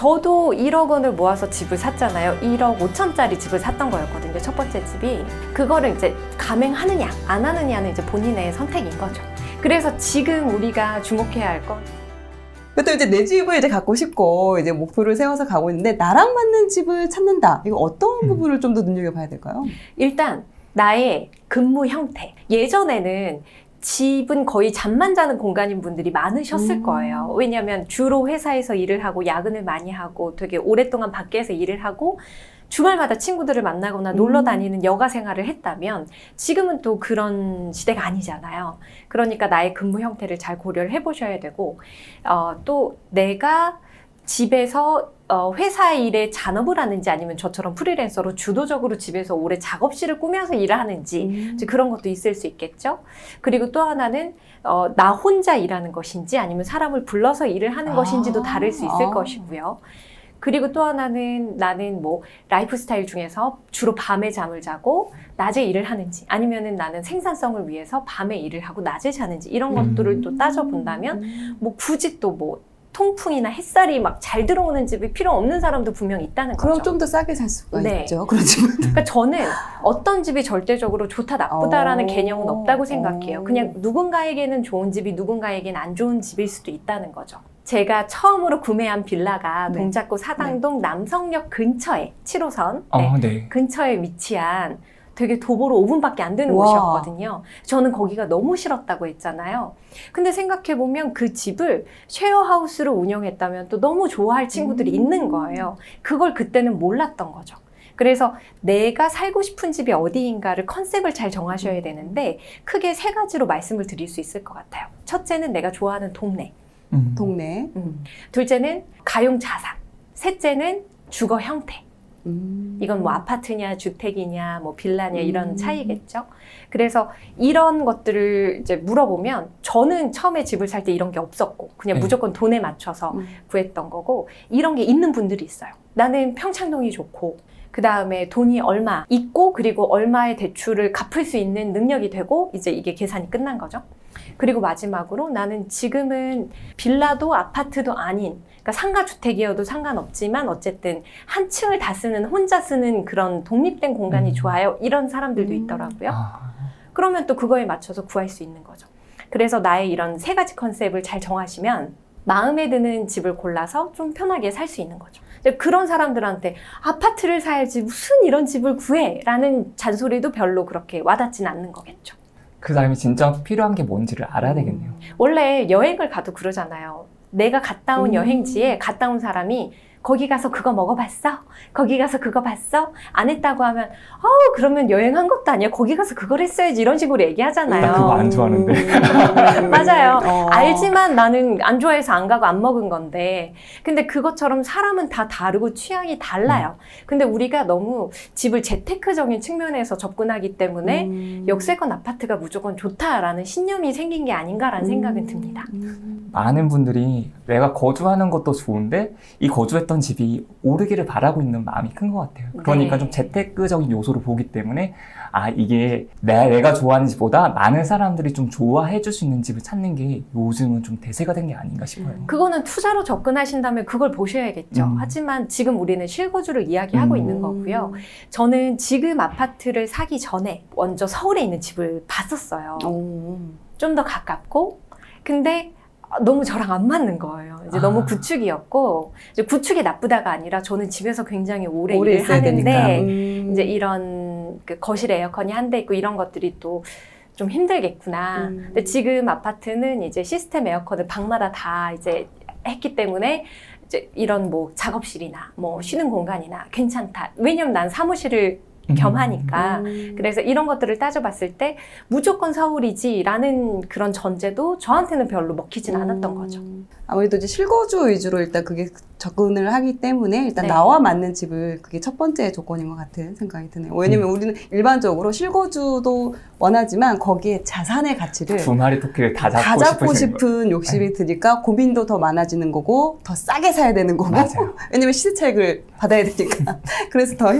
저도 1억 원을 모아서 집을 샀잖아요. 1억 5천짜리 집을 샀던 거였거든요. 첫 번째 집이. 그거를 이제 감행하느냐 안 하느냐는 이제 본인의 선택인 거죠. 그래서 지금 우리가 주목해야 할 건 또 이제 내 집을 이제 갖고 싶고 이제 목표를 세워서 가고 있는데 나랑 맞는 집을 찾는다. 이거 어떤 부분을 좀 더 눈여겨봐야 될까요? 일단 나의 근무 형태. 예전에는 집은 거의 잠만 자는 공간인 분들이 많으셨을 거예요. 왜냐하면 주로 회사에서 일을 하고 야근을 많이 하고 되게 오랫동안 밖에서 일을 하고 주말마다 친구들을 만나거나 놀러 다니는 여가 생활을 했다면 지금은 또 그런 시대가 아니잖아요. 그러니까 나의 근무 형태를 잘 고려를 해보셔야 되고 또 내가 집에서 회사 일에 잔업을 하는지 아니면 저처럼 프리랜서로 주도적으로 집에서 오래 작업실을 꾸며서 일을 하는지 이제 그런 것도 있을 수 있겠죠. 그리고 또 하나는 나 혼자 일하는 것인지 아니면 사람을 불러서 일을 하는 것인지도 다를 수 있을 것이고요. 그리고 또 하나는 나는 뭐 라이프 스타일 중에서 주로 밤에 잠을 자고 낮에 일을 하는지 아니면은 나는 생산성을 위해서 밤에 일을 하고 낮에 자는지 이런 것들을 또 따져본다면 뭐 굳이 또 뭐 통풍이나 햇살이 막 잘 들어오는 집이 필요 없는 사람도 분명 있다는 거죠. 그럼 좀 더 싸게 살 수가 네. 있죠. 그런 집은. 그러니까 저는 어떤 집이 절대적으로 좋다 나쁘다라는 개념은 없다고 생각해요. 그냥 누군가에게는 좋은 집이 누군가에게는 안 좋은 집일 수도 있다는 거죠. 제가 처음으로 구매한 빌라가 네. 동작구 사당동 남성역 근처에 7호선 네. 근처에 위치한 되게 도보로 5분밖에 안 되는 와. 곳이었거든요. 저는 거기가 너무 싫었다고 했잖아요. 근데 생각해보면 그 집을 쉐어하우스로 운영했다면 또 너무 좋아할 친구들이 있는 거예요. 그걸 그때는 몰랐던 거죠. 그래서 내가 살고 싶은 집이 어디인가를 컨셉을 잘 정하셔야 되는데 크게 3가지로 말씀을 드릴 수 있을 것 같아요. 첫째는 내가 좋아하는 동네. 동네. 둘째는 가용 자산. 셋째는 주거 형태. 이건 뭐 아파트냐 주택이냐 뭐 빌라냐 이런 차이겠죠. 그래서 이런 것들을 이제 물어보면 저는 처음에 집을 살 때 이런 게 없었고 그냥 네. 무조건 돈에 맞춰서 구했던 거고 이런 게 있는 분들이 있어요. 나는 평창동이 좋고 그 다음에 돈이 얼마 있고 그리고 얼마의 대출을 갚을 수 있는 능력이 되고 이제 이게 계산이 끝난 거죠. 그리고 마지막으로 나는 지금은 빌라도 아파트도 아닌 그러니까 상가주택이어도 상관없지만 어쨌든 한 층을 다 쓰는 혼자 쓰는 그런 독립된 공간이 좋아요. 이런 사람들도 있더라고요. 그러면 또 그거에 맞춰서 구할 수 있는 거죠. 그래서 나의 이런 3가지 컨셉을 잘 정하시면 마음에 드는 집을 골라서 좀 편하게 살 수 있는 거죠. 그런 사람들한테 아파트를 사야지 무슨 이런 집을 구해 라는 잔소리도 별로 그렇게 와닿진 않는 거겠죠. 그 사람이 진짜 필요한 게 뭔지를 알아야 되겠네요. 원래 여행을 가도 그러잖아요. 내가 갔다 온 여행지에 갔다 온 사람이 거기 가서 그거 먹어봤어? 거기 가서 그거 봤어? 안 했다고 하면 그러면 여행한 것도 아니야. 거기 가서 그걸 했어야지 이런 식으로 얘기하잖아요. 나 그거 안 좋아하는데. 맞아요. 알지만 나는 안 좋아해서 안 가고 안 먹은 건데 근데 그것처럼 사람은 다 다르고 취향이 달라요. 근데 우리가 너무 집을 재테크적인 측면에서 접근하기 때문에 역세권 아파트가 무조건 좋다라는 신념이 생긴 게 아닌가라는 생각은 듭니다. 많은 분들이 내가 거주하는 것도 좋은데 이 거주했던 집이 오르기를 바라고 있는 마음이 큰 것 같아요. 그러니까 네. 좀 재테크적인 요소를 보기 때문에 이게 내가 좋아하는 집보다 많은 사람들이 좀 좋아해 줄 수 있는 집을 찾는 게 요즘은 좀 대세가 된 게 아닌가 싶어요. 그거는 투자로 접근하신다면 그걸 보셔야겠죠. 하지만 지금 우리는 실거주를 이야기하고 있는 거고요. 저는 지금 아파트를 사기 전에 먼저 서울에 있는 집을 봤었어요. 좀 더 가깝고 근데 너무 저랑 안 맞는 거예요. 이제 너무 구축이었고 이제 구축이 나쁘다가 아니라 저는 집에서 굉장히 오래 일을 하는데 이제 이런 그 거실에 에어컨이 한 대 있고 이런 것들이 또 좀 힘들겠구나. 근데 지금 아파트는 이제 시스템 에어컨을 방마다 다 이제 했기 때문에 이제 이런 뭐 작업실이나 뭐 쉬는 공간이나 괜찮다. 왜냐면 난 사무실을 겸하니까. 그래서 이런 것들을 따져봤을 때 무조건 서울이지라는 그런 전제도 저한테는 별로 먹히진 않았던 거죠. 아무래도 이제 실거주 위주로 일단 그게 접근을 하기 때문에 일단 네. 나와 맞는 집을 그게 첫 번째 조건인 것 같은 생각이 드네요. 왜냐면 우리는 일반적으로 실거주도 원하지만 거기에 자산의 가치를 두 마리 토끼를 다 다 잡고 잡고 싶으신 거. 싶은 욕심이 드니까 고민도 더 많아지는 거고 더 싸게 사야 되는 거고 맞아요. 왜냐면 시세 차익을 받아야 되니까 그래서 더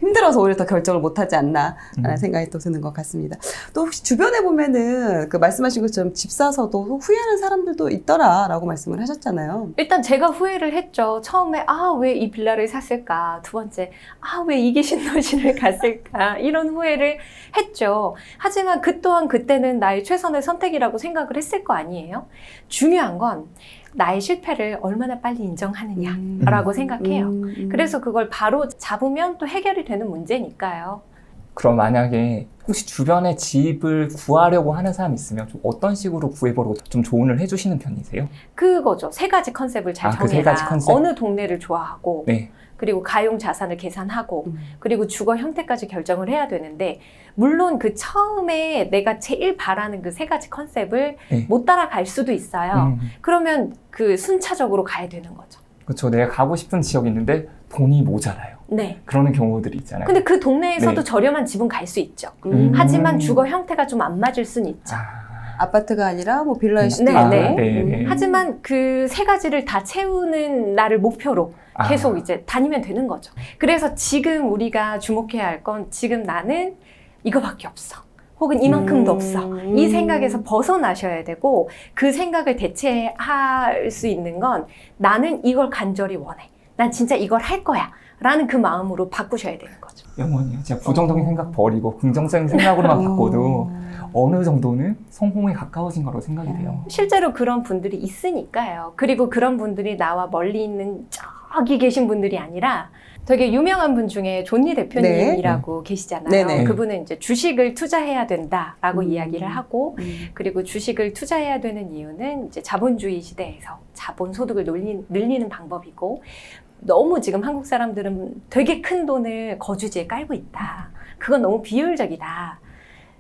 힘들어서 오히려 더 결정을 못하지 않나라는 생각이 또 드는 것 같습니다. 또 혹시 주변에 보면은 그 말씀하신 것처럼 집 사서도 후회하는 사람들도 있더라라고 말씀을 하셨잖아요. 일단 제가 후회를 했죠. 처음에 왜 이 빌라를 샀을까? 두 번째 왜 이게 신도시를 갔을까? 이런 후회를 했죠. 하지만 그 또한 그때는 나의 최선의 선택이라고 생각을 했을 거 아니에요. 중요한 건 나의 실패를 얼마나 빨리 인정하느냐라고 생각해요. 그래서 그걸 바로 잡으면 또 해결이 되는 문제니까요. 그럼 만약에 혹시 주변에 집을 구하려고 하는 사람이 있으면 좀 어떤 식으로 구해보려고 좀 조언을 해주시는 편이세요? 그거죠. 세 가지 컨셉을 잘 그 세 정해라. 가지 컨셉? 어느 동네를 좋아하고 네. 그리고 가용 자산을 계산하고 그리고 주거 형태까지 결정을 해야 되는데 물론 그 처음에 내가 제일 바라는 그 세 가지 컨셉을 네. 못 따라갈 수도 있어요. 그러면 그 순차적으로 가야 되는 거죠. 그렇죠. 내가 가고 싶은 지역이 있는데 돈이 모자라요. 네. 그러는 경우들이 있잖아요. 근데 그 동네에서도 네. 저렴한 집은 갈 수 있죠. 음. 하지만 주거 형태가 좀 안 맞을 수는 있죠. 아파트가 아니라 뭐 빌라일 수도 네, 있고. 네. 네. 하지만 그 세 가지를 다 채우는 나를 목표로 계속 아. 이제 다니면 되는 거죠. 그래서 지금 우리가 주목해야 할 건 지금 나는 이거밖에 없어. 혹은 이만큼도 없어. 이 생각에서 벗어나셔야 되고 그 생각을 대체할 수 있는 건 나는 이걸 간절히 원해. 난 진짜 이걸 할 거야. 라는 그 마음으로 바꾸셔야 되는 거죠. 영원히요. 진짜 부정적인 생각 버리고 긍정적인 생각으로만 바꿔도 어느 정도는 성공에 가까워진 거라고 생각이 돼요. 실제로 그런 분들이 있으니까요. 그리고 그런 분들이 나와 멀리 있는 저기 계신 분들이 아니라 되게 유명한 분 중에 존니 대표님이라고 계시잖아요. 네네. 그분은 이제 주식을 투자해야 된다라고 이야기를 하고 그리고 주식을 투자해야 되는 이유는 이제 자본주의 시대에서 자본 소득을 늘리는 방법이고 너무 지금 한국 사람들은 되게 큰 돈을 거주지에 깔고 있다. 그건 너무 비효율적이다.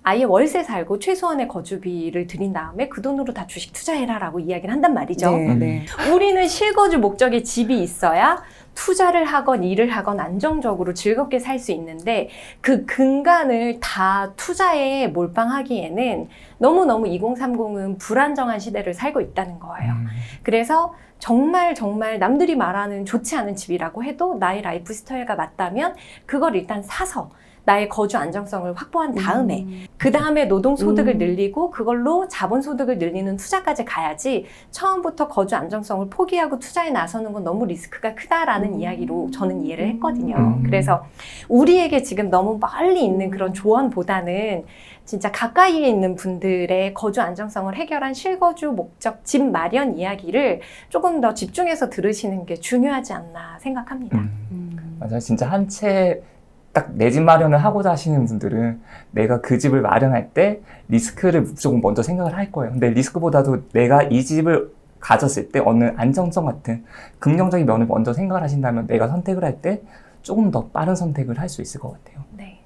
아예 월세 살고 최소한의 거주비를 들인 다음에 그 돈으로 다 주식 투자해라라고 이야기를 한단 말이죠. 네, 네. 우리는 실거주 목적의 집이 있어야 투자를 하건 일을 하건 안정적으로 즐겁게 살 수 있는데 그 근간을 다 투자에 몰빵하기에는 너무너무 2030은 불안정한 시대를 살고 있다는 거예요. 그래서 정말 남들이 말하는 좋지 않은 집이라고 해도 나의 라이프 스타일과 맞다면 그걸 일단 사서 나의 거주 안정성을 확보한 다음에 그 다음에 노동소득을 늘리고 그걸로 자본소득을 늘리는 투자까지 가야지 처음부터 거주 안정성을 포기하고 투자에 나서는 건 너무 리스크가 크다라는 이야기로 저는 이해를 했거든요. 그래서 우리에게 지금 너무 멀리 있는 그런 조언보다는 진짜 가까이에 있는 분들의 거주 안정성을 해결한 실거주 목적 집 마련 이야기를 조금 더 집중해서 들으시는 게 중요하지 않나 생각합니다. 맞아요. 진짜 한 채 딱 내 집 마련을 하고자 하시는 분들은 내가 그 집을 마련할 때 리스크를 무조건 먼저 생각을 할 거예요. 근데 리스크보다도 내가 이 집을 가졌을 때 어느 안정성 같은 긍정적인 면을 먼저 생각을 하신다면 내가 선택을 할 때 조금 더 빠른 선택을 할 수 있을 것 같아요. 네.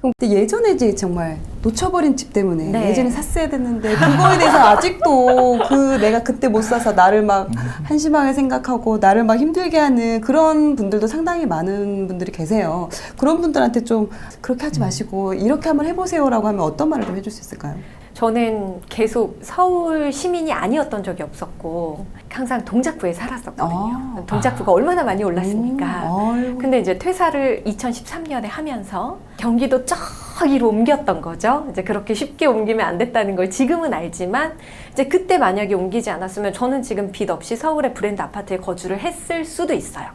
그럼 그때 예전에 이제 정말 놓쳐버린 집 때문에 네. 예전에 샀어야 됐는데 그거에 대해서 아직도 내가 그때 못 사서 나를 막 한심하게 생각하고 나를 막 힘들게 하는 그런 분들도 상당히 많은 분들이 계세요. 그런 분들한테 좀 그렇게 하지 마시고 이렇게 한번 해보세요라고 하면 어떤 말을 좀 해줄 수 있을까요? 저는 계속 서울 시민이 아니었던 적이 없었고 항상 동작구에 살았었거든요. 동작구가 얼마나 많이 올랐습니까? 근데 이제 퇴사를 2013년에 하면서 경기도 저기로 옮겼던 거죠. 이제 그렇게 쉽게 옮기면 안 됐다는 걸 지금은 알지만 이제 그때 만약에 옮기지 않았으면 저는 지금 빚 없이 서울의 브랜드 아파트에 거주를 했을 수도 있어요.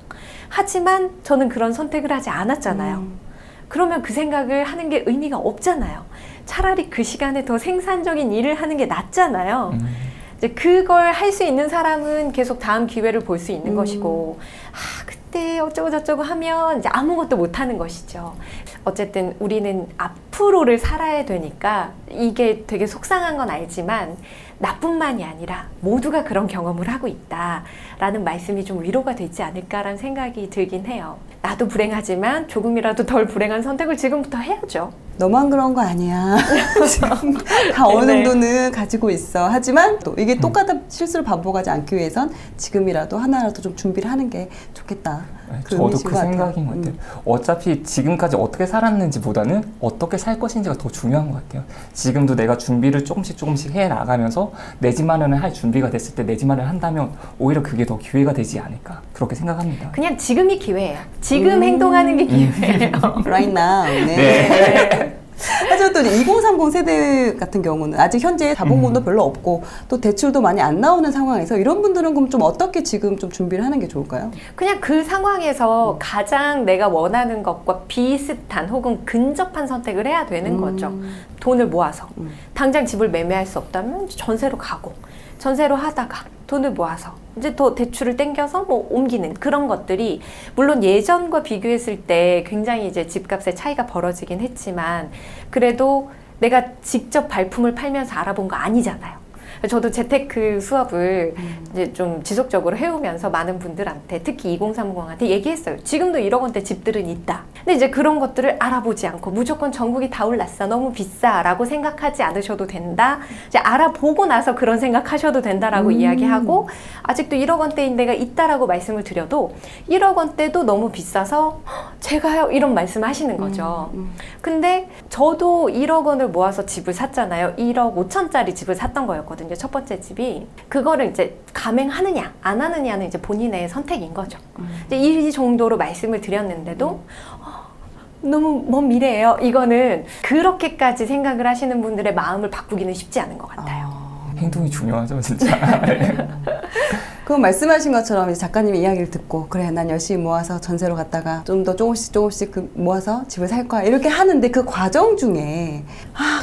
하지만 저는 그런 선택을 하지 않았잖아요. 그러면 그 생각을 하는 게 의미가 없잖아요. 차라리 그 시간에 더 생산적인 일을 하는 게 낫잖아요. 이제 그걸 할 수 있는 사람은 계속 다음 기회를 볼 수 있는 것이고, 그때 어쩌고 저쩌고 하면 이제 아무것도 못 하는 것이죠. 어쨌든 우리는 앞으로를 살아야 되니까 이게 되게 속상한 건 알지만 나뿐만이 아니라 모두가 그런 경험을 하고 있다라는 말씀이 좀 위로가 되지 않을까라는 생각이 들긴 해요. 나도 불행하지만 조금이라도 덜 불행한 선택을 지금부터 해야죠. 너만 그런 거 아니야. 지금 다 어느 네. 정도는 가지고 있어. 하지만 또 이게 똑같은 실수를 반복하지 않기 위해선 지금이라도 하나라도 좀 준비를 하는 게 좋겠다. 저도 의미신 그 것 같아요. 생각인 것 같아요. 어차피 지금까지 어떻게 살았는지보다는 어떻게 살 것인지가 더 중요한 것 같아요. 지금도 내가 준비를 조금씩 해 나가면서 내 집 마련을 할 준비가 됐을 때 내 집 마련을 한다면 오히려 그게 더 기회가 되지 않을까 그렇게 생각합니다. 그냥 지금이 기회예요. 지금 행동하는 게 기회예요. Right now. 네. 네. 하지만 또 2030 세대 같은 경우는 아직 현재 자본금도 별로 없고 또 대출도 많이 안 나오는 상황에서 이런 분들은 그럼 좀 어떻게 지금 좀 준비를 하는 게 좋을까요? 그냥 그 상황에서 가장 내가 원하는 것과 비슷한 혹은 근접한 선택을 해야 되는 거죠. 돈을 모아서. 당장 집을 매매할 수 없다면 전세로 가고, 전세로 하다가 돈을 모아서 이제 또 대출을 땡겨서 뭐 옮기는 그런 것들이 물론 예전과 비교했을 때 굉장히 이제 집값의 차이가 벌어지긴 했지만 그래도 내가 직접 발품을 팔면서 알아본 거 아니잖아요. 저도 재테크 수업을 이제 좀 지속적으로 해오면서 많은 분들한테 특히 2030한테 얘기했어요. 지금도 1억 원대 집들은 있다. 근데 이제 그런 것들을 알아보지 않고 무조건 전국이 다 올랐어. 너무 비싸라고 생각하지 않으셔도 된다. 이제 알아보고 나서 그런 생각하셔도 된다라고 이야기하고 아직도 1억 원대인 데가 있다라고 말씀을 드려도 1억 원대도 너무 비싸서 제가요? 이런 말씀 하시는 거죠. 근데 저도 1억 원을 모아서 집을 샀잖아요. 1억 5천짜리 집을 샀던 거였거든요. 첫 번째 집이. 그거를 이제 감행하느냐 안 하느냐는 이제 본인의 선택인 거죠. 이제 이 정도로 말씀을 드렸는데도 너무 먼 미래예요. 이거는 그렇게까지 생각을 하시는 분들의 마음을 바꾸기는 쉽지 않은 것 같아요. 행동이 중요하죠, 진짜. 네. 그럼 말씀하신 것처럼 이제 작가님의 이야기를 듣고 그래 난 열심히 모아서 전세로 갔다가 좀 더 조금씩 모아서 집을 살 거야 이렇게 하는데 그 과정 중에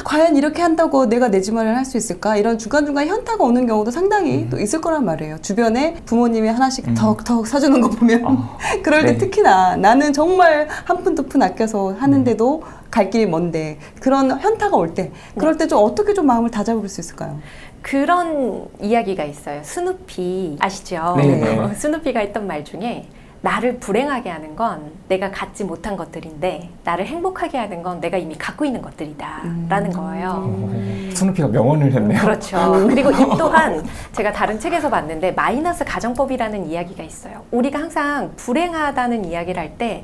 과연 이렇게 한다고 내가 내 집 마련을 할 수 있을까 이런 중간중간 현타가 오는 경우도 상당히 또 있을 거란 말이에요. 주변에 부모님이 하나씩 덕 사주는 거 보면 그럴 때 네. 특히나 나는 정말 한 푼 두 푼 아껴서 하는데도 갈 길이 먼데 그런 현타가 올 때 그럴 때 좀 어떻게 좀 마음을 다잡을 수 있을까요? 그런 이야기가 있어요. 스누피 아시죠? 네. 스누피가 했던 말 중에 나를 불행하게 하는 건 내가 갖지 못한 것들인데 나를 행복하게 하는 건 내가 이미 갖고 있는 것들이다 라는 거예요. 스누피가 명언을 했네요. 그렇죠. 그리고 이 또한 제가 다른 책에서 봤는데 마이너스 가정법이라는 이야기가 있어요. 우리가 항상 불행하다는 이야기를 할 때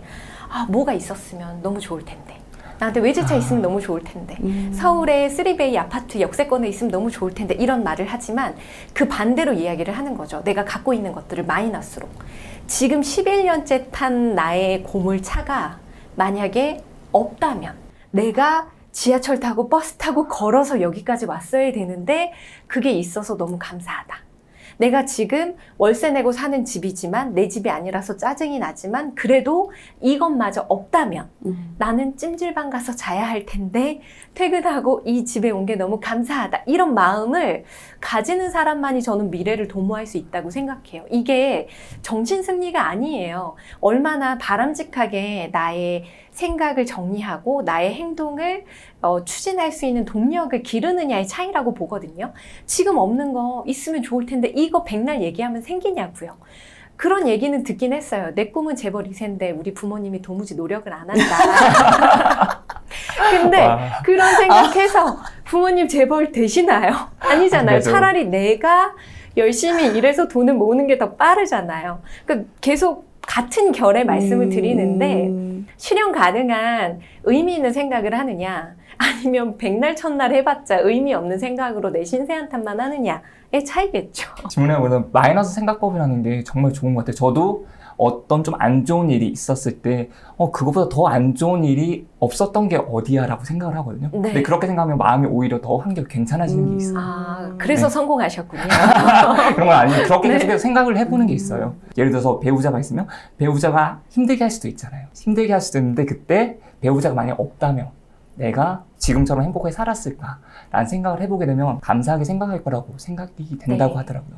뭐가 있었으면 너무 좋을 텐데 나한테 외제차 있으면 너무 좋을 텐데 서울에 3베이 아파트 역세권에 있으면 너무 좋을 텐데 이런 말을 하지만 그 반대로 이야기를 하는 거죠. 내가 갖고 있는 것들을 마이너스로. 지금 11년째 탄 나의 고물차가 만약에 없다면 내가 지하철 타고 버스 타고 걸어서 여기까지 왔어야 되는데 그게 있어서 너무 감사하다. 내가 지금 월세 내고 사는 집이지만 내 집이 아니라서 짜증이 나지만 그래도 이것마저 없다면 나는 찜질방 가서 자야 할 텐데 퇴근하고 이 집에 온 게 너무 감사하다. 이런 마음을 가지는 사람만이 저는 미래를 도모할 수 있다고 생각해요. 이게 정신승리가 아니에요. 얼마나 바람직하게 나의 생각을 정리하고 나의 행동을 추진할 수 있는 동력을 기르느냐의 차이라고 보거든요. 지금 없는 거 있으면 좋을 텐데 이거 백날 얘기하면 생기냐고요. 그런 얘기는 듣긴 했어요. 내 꿈은 재벌 2세인데 우리 부모님이 도무지 노력을 안 한다. 근데 그런 생각해서 부모님 재벌 되시나요? 아니잖아요. 그래도. 차라리 내가 열심히 일해서 돈을 모으는 게 더 빠르잖아요. 그러니까 계속 같은 결의 말씀을 드리는데 실현 가능한 의미 있는 생각을 하느냐 아니면 백날 첫날 해봤자 의미 없는 생각으로 내 신세한탄만 하느냐의 차이겠죠. 질문해보면 마이너스 생각법이라는 게 정말 좋은 것 같아요. 저도 어떤 좀 안 좋은 일이 있었을 때 그거보다 더 안 좋은 일이 없었던 게 어디야 라고 생각을 하거든요. 네. 근데 그렇게 생각하면 마음이 오히려 더 한결 괜찮아지는 게 있어요. 그래서 네. 성공하셨군요. 그런 건 아니에요. 그렇게 네. 계속 생각을 해보는 게 있어요. 예를 들어서 배우자가 있으면 배우자가 힘들게 할 수도 있잖아요. 힘들게 할 수도 있는데 그때 배우자가 만약 없다면 내가 지금처럼 행복하게 살았을까? 라는 생각을 해보게 되면 감사하게 생각할 거라고 생각이 된다고 네. 하더라고요.